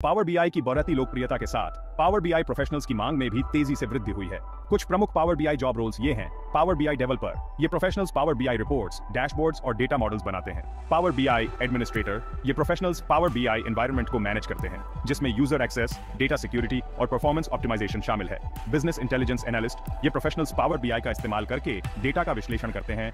Power BI की बढ़ती लोकप्रियता के साथ पावर बीआई प्रोफेशनल्स की मांग में भी तेजी से वृद्धि हुई है। कुछ प्रमुख पावर बीआई जॉब रोल्स ये हैं। पावर बीआई डेवलपर, ये professionals power BI reports, dashboards और डेटा मॉडल्स बनाते हैं। पावर बीआई एडमिनिस्ट्रेटर, ये प्रोफेशनल्स पावर बीआई एनवायरनमेंट को मैनेज करते हैं, जिसमें यूजर एक्सेस, डेटा सिक्योरिटी और परफॉर्मेंस ऑप्टिमाइजेशन शामिल है। बिजनेस इंटेलिजेंस एनालिस्ट, ये प्रोफेशनल्स पावर बीआई का इस्तेमाल करके डेटा का विश्लेषण करते हैं।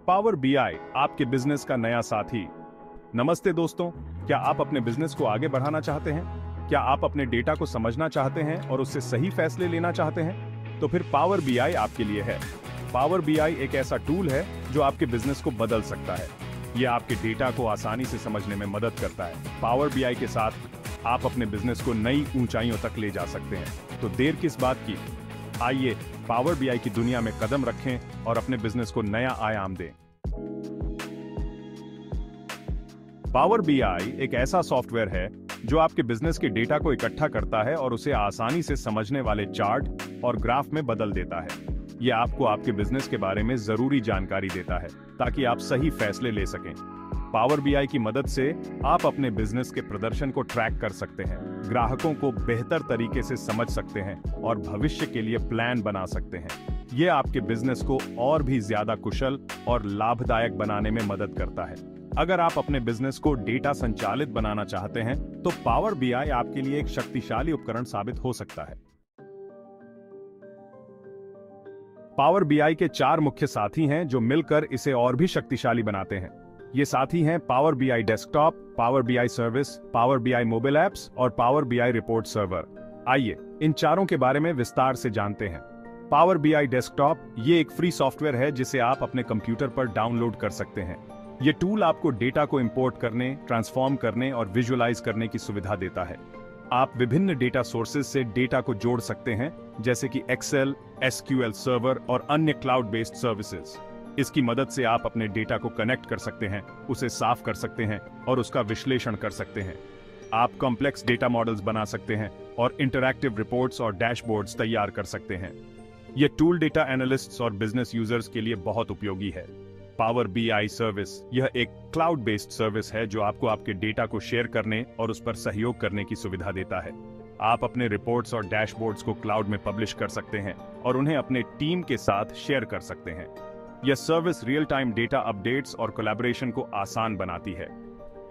पावर बीआई आपके बिजनेस का नया साथी। नमस्ते दोस्तों, क्या आप अपने बिजनेस को आगे बढ़ाना चाहते हैं? क्या आप अपने डेटा को समझना चाहते हैं और उससे सही फैसले लेना चाहते हैं? तो फिर पावर बीआई आपके लिए है। पावर बीआई एक ऐसा टूल है जो आपके बिजनेस को बदल सकता है। यह आपके डेटा को आसानी से समझने में मदद करता है। पावर बीआई के साथ आप अपने बिजनेस को नई ऊंचाइयों तक ले जा सकते हैं। तो देर किस बात की, आइए पावर बीआई की दुनिया में कदम रखें और अपने बिजनेस को नया आयाम दें। पावर बीआई एक ऐसा सॉफ्टवेयर है जो आपके बिजनेस के डेटा को इकट्ठा करता है और उसे आसानी से समझने वाले चार्ट और ग्राफ में बदल देता है। यह आपको आपके बिजनेस के बारे में जरूरी जानकारी देता है ताकि आप सही फैसले ले सकें। पावर बीआई की मदद से आप अपने बिजनेस के प्रदर्शन को ट्रैक कर सकते हैं, ग्राहकों को बेहतर तरीके से समझ सकते हैं और भविष्य के लिए प्लान बना सकते हैं। यह आपके बिजनेस को और भी ज्यादा कुशल और लाभदायक बनाने में मदद करता है। अगर आप अपने बिजनेस को डेटा संचालित बनाना चाहते हैं तो पावर बीआई आपके लिए एक शक्तिशाली उपकरण साबित हो सकता है। पावर बीआई के 4 मुख्य साथी हैं जो मिलकर इसे और भी शक्तिशाली बनाते हैं। ये साथी हैं power BI desktop, power BI service, power BI mobile apps और पावर बीआई रिपोर्ट सर्वर। आइए इन चारों के बारे में विस्तार से जानते हैं। पावर बीआई डेस्कटॉप ये एक फ्री सॉफ्टवेयर है जिसे आप अपने कंप्यूटर पर डाउनलोड कर सकते हैं। ये टूल आपको डेटा को इंपोर्ट करने, ट्रांसफॉर्म करने और विजुअलाइज करने की सुविधा देता है। आप विभिन्न डेटा सोर्सेज से डेटा को जोड़ सकते हैं, जैसे कि एक्सेल, एसक्यूएल सर्वर और अन्य क्लाउड बेस्ड सर्विसेज। इसकी मदद से आप अपने डेटा को कनेक्ट कर सकते हैं, उसे साफ कर सकते हैं और उसका विश्लेषण कर सकते हैं। आप कॉम्प्लेक्स डेटा मॉडल्स बना सकते हैं और इंटरैक्टिव रिपोर्ट्स और डैशबोर्ड्स तैयार कर सकते हैं। यह टूल डेटा एनालिस्ट्स और बिजनेस यूजर्स के लिए बहुत उपयोगी है। पावर बीआई सर्विस यह एक क्लाउड बेस्ड सर्विस है जो आपको आपके डेटा को शेयर करने और उस पर सहयोग करने की सुविधा देता है। आप अपने रिपोर्ट्स और डैशबोर्ड्स को क्लाउड में पब्लिश कर सकते हैं और उन्हें अपने टीम के साथ शेयर कर सकते हैं। यह service real time data updates और कोलैबोरेशन को आसान बनाती है।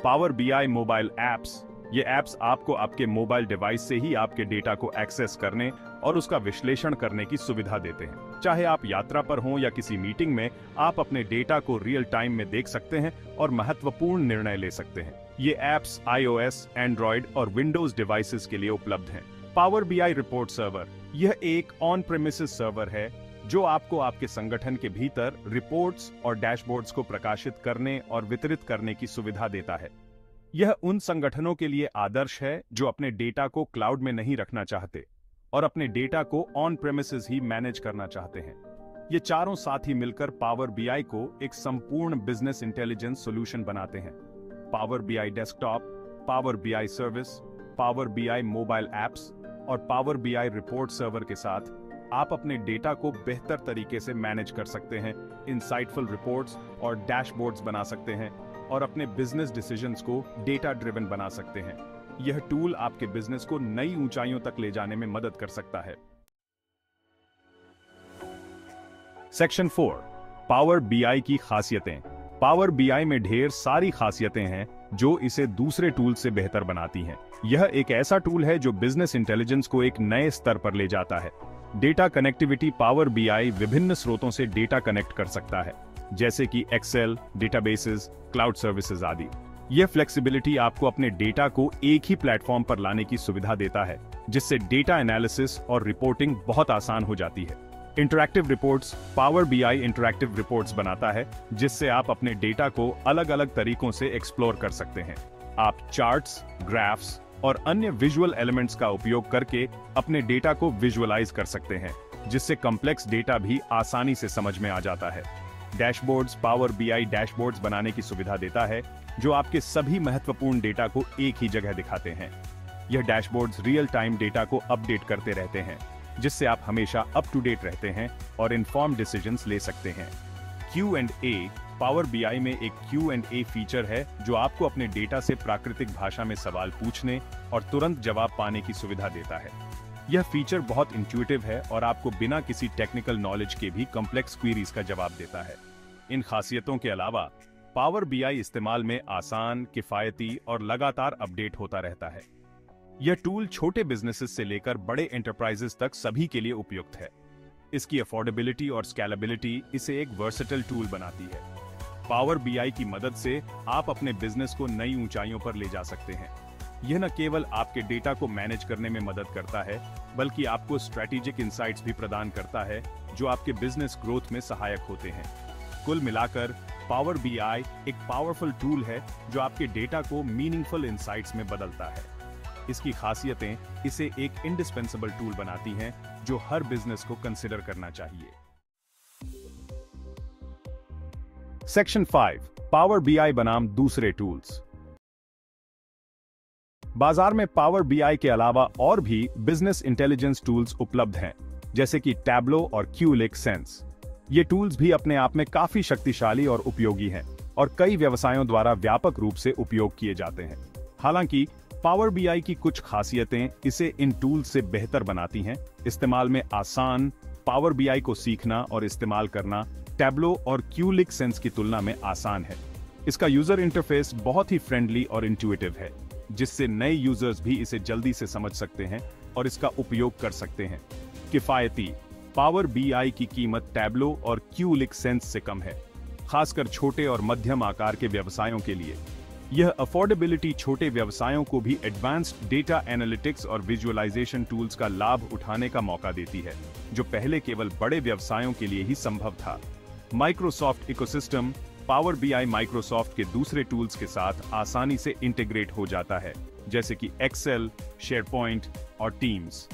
पावर बीआई मोबाइल ऐप्स, ये ऐप्स आपको आपके मोबाइल डिवाइस से ही आपके डेटा को एक्सेस करने और उसका विश्लेषण करने की सुविधा देते हैं। चाहे आप यात्रा पर हों या किसी मीटिंग में, आप अपने डेटा को रियल टाइम में देख सकते हैं और महत्वपूर्ण निर्णय ले सकते हैं। ये ऐप्स iOS, एंड्रॉइड और विंडोज डिवाइसेस के लिए उपलब्ध हैं। पावर बीआई रिपोर्ट सर्वर यह एक ऑन प्रेमिसेस सर्वर है जो आपको आपके संगठन के भीतर रिपोर्ट्स और डैशबोर्ड्स को प्रकाशित करने और वितरित करने की सुविधा देता है। यह उन संगठनों के लिए आदर्श है जो अपने डेटा को क्लाउड में नहीं रखना चाहते और अपने डेटा को ऑन प्रेमिसेस ही मैनेज करना चाहते हैं। ये चारों साथी मिलकर पावर बीआई को एक संपूर्ण बिजनेस इंटेलिजेंस सॉल्यूशन बनाते हैं। Power BI desktop, power BI service, power BI mobile apps और पावर बीआई रिपोर्ट सर्वर के साथ आप अपने डेटा को बेहतर तरीके से मैनेज कर सकते हैं, इंसाइटफुल रिपोर्ट्स और डैशबोर्ड्स बना सकते हैं और अपने बिजनेस डिसीजंस को डेटा ड्रिवन बना सकते हैं। यह टूल आपके बिजनेस को नई ऊंचाइयों तक ले जाने में मदद कर सकता है। सेक्शन 4, पावर बीआई की खासियतें। पावर बीआई में ढेर सारी खासियतें हैं जो इसे दूसरे टूल से बेहतर बनाती हैं। यह एक ऐसा टूल है जो बिजनेस इंटेलिजेंस को एक नए स्तर पर ले जाता है। डेटा कनेक्टिविटी, पावर बीआई विभिन्न स्रोतों से डेटा कनेक्ट कर सकता है, जैसे कि एक्सेल, डेटाबेसेस, क्लाउड सर्विसेज आदि। यह फ्लेक्सिबिलिटी आपको अपने डेटा को एक ही प्लेटफॉर्म पर लाने की सुविधा देता है, जिससे डेटा एनालिसिस और रिपोर्टिंग बहुत आसान हो जाती है। Interactive reports, power BI interactive reports बनाता है, जिससे आप अपने डेटा को अलग अलग तरीकों से एक्सप्लोर कर सकते हैं। आप चार्ट्स, ग्राफ्स और अन्य विजुअल एलिमेंट्स का उपयोग करके अपने डेटा को विजुअलाइज कर सकते हैं, जिससे कॉम्प्लेक्स डेटा भी आसानी से समझ में आ जाता है। डैशबोर्ड्स, पावर बीआई डैशबोर्ड्स बनाने की सुविधा देता है जो आपके सभी महत्वपूर्ण डेटा को एक ही जगह दिखाते हैं। यह डैशबोर्ड्स रियल टाइम डेटा को अपडेट करते रहते हैं। जिससे आप हमेशा अप टू डेट रहते हैं और इन्फॉर्म डिसीजंस ले सकते हैं। Q&A पावर बीआई में एक Q&A फीचर है जो आपको अपने डेटा से प्राकृतिक भाषा में सवाल पूछने और तुरंत जवाब पाने की सुविधा देता है। यह फीचर बहुत इंट्यूटिव है और आपको बिना किसी टेक्निकल नॉलेज के भी कॉम्प्लेक्स क्वेरीज का जवाब देता है। इन खासियतों के अलावा पावर बीआई इस्तेमाल में आसान, किफायती और लगातार अपडेट होता रहता है। यह टूल छोटे बिजनेसेस से लेकर बड़े एंटरप्राइजेस तक सभी के लिए उपयुक्त है। इसकी अफोर्डेबिलिटी और स्केलेबिलिटी इसे एक वर्सेटाइल टूल बनाती है। पावर बीआई की मदद से आप अपने बिजनेस को नई ऊंचाइयों पर ले जा सकते हैं। यह न केवल आपके डेटा को मैनेज करने में मदद करता है, बल्कि आपको स्ट्रैटेजिक इंसाइट्स भी प्रदान करता है जो आपके बिजनेस ग्रोथ में सहायक होते हैं। कुल मिलाकर पावर बीआई एक पावरफुल टूल है जो आपके डेटा को मीनिंगफुल इंसाइट्स में बदलता है। इसकी खासियतें इसे एक इंडिस्पेंसेबल टूल बनाती हैं जो हर बिजनेस को कंसिडर करना चाहिए। सेक्शन 5 पावर बीआई बनाम दूसरे टूल्स। बाजार में पावर बीआई के अलावा और भी बिजनेस इंटेलिजेंस टूल्स उपलब्ध हैं, जैसे कि टैब्लो और क्यूलिक सेंस। ये टूल्स भी अपने आप में काफी शक्तिशाली और उपयोगी हैं और कई व्यवसायों द्वारा व्यापक रूप से उपयोग किए जाते हैं। हालांकि पावर बीआई की कुछ खासियतें इसे इन टूल्स से बेहतर बनाती हैं। इस्तेमाल में आसान, पावर बीआई को सीखना और इस्तेमाल करना टैब्लो और क्यूलिक सेंस की तुलना में आसान है। इसका यूजर इंटरफेस बहुत ही फ्रेंडली और इंट्यूटिव है, जिससे नए यूजर्स भी इसे जल्दी से समझ सकते हैं और इसका उपयोग कर सकते हैं। किफायती पावर बीआई की कीमत टैब्लो और क्यूलिक सेंस से कम है, खासकर छोटे और मध्यम आकार के व्यवसायों के लिए। यह अफोर्डेबिलिटी छोटे व्यवसायों को भी एडवांस्ड डेटा एनालिटिक्स और विजुअलाइजेशन टूल्स का लाभ उठाने का मौका देती है, जो पहले केवल बड़े व्यवसायों के लिए ही संभव था। Microsoft ecosystem power BI Microsoft के दूसरे टूल्स के साथ आसानी से इंटीग्रेट हो जाता है, जैसे कि एक्सेल, शेयरपॉइंट और टीम्स।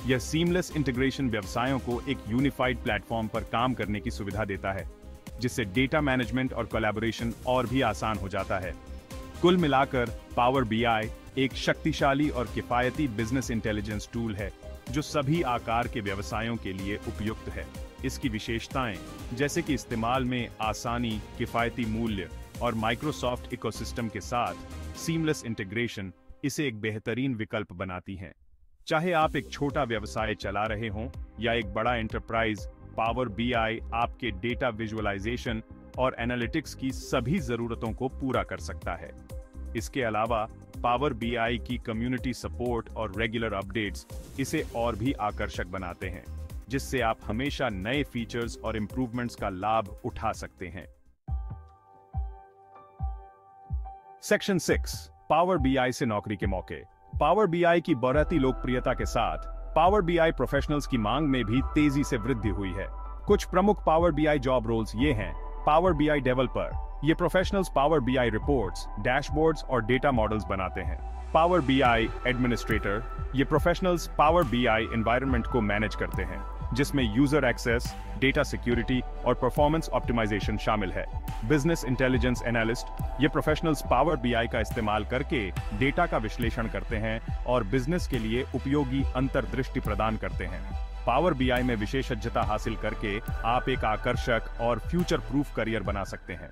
यह सीमलेस इंटीग्रेशन व्यवसायों को एक यूनिफाइड प्लेटफॉर्म पर काम करने की सुविधा देता है, जिससे डेटा मैनेजमेंट और कोलैबोरेशन और भी आसान हो जाता है। कुल मिलाकर पावर बीआई एक शक्तिशाली और किफायती बिजनेस इंटेलिजेंस टूल है जो सभी आकार के व्यवसायों के लिए उपयुक्त है। इसकी विशेषताएं, जैसे कि इस्तेमाल में आसानी, किफायती मूल्य और माइक्रोसॉफ्ट इकोसिस्टम के साथ सीमलेस इंटीग्रेशन, इसे एक बेहतरीन विकल्प बनाती हैं। चाहे आप एक छोटा व्यवसाय चला रहे हों या एक बड़ा एंटरप्राइज, पावर बीआई आपके डेटा विजुअलाइजेशन और एनालिटिक्स की सभी जरूरतों को पूरा कर सकता है। इसके अलावा पावर बीआई की कम्युनिटी सपोर्ट और रेगुलर अपडेट्स इसे और भी आकर्षक बनाते हैं, जिससे आप हमेशा नए फीचर्स और इंप्रूवमेंट्स का लाभ उठा सकते हैं। सेक्शन 6 पावर बीआई से नौकरी के मौके। पावर बीआई की बढ़ती लोकप्रियता के साथ पावर बीआई प्रोफेशनल्स की मांग में भी तेजी से वृद्धि हुई है। कुछ प्रमुख पावर बीआई जॉब रोल्स ये हैं: पावर बीआई डेवलपर, ये professionals power BI reports, dashboards और डेटा मॉडल्स बनाते हैं। पावर बीआई एडमिनिस्ट्रेटर, ये प्रोफेशनल्स पावर बीआई एनवायरनमेंट को मैनेज करते हैं, जिसमें यूजर एक्सेस, डेटा सिक्योरिटी और परफॉर्मेंस ऑप्टिमाइजेशन शामिल है। बिजनेस इंटेलिजेंस एनालिस्ट, ये प्रोफेशनल्स पावर बीआई का इस्तेमाल करके डेटा का विश्लेषण करते हैं और बिजनेस के लिए उपयोगी अंतर्दृष्टि प्रदान करते हैं। पावर बीआई में विशेषज्ञता हासिल करके आप एक आकर्षक और फ्यूचर प्रूफ करियर बना सकते हैं।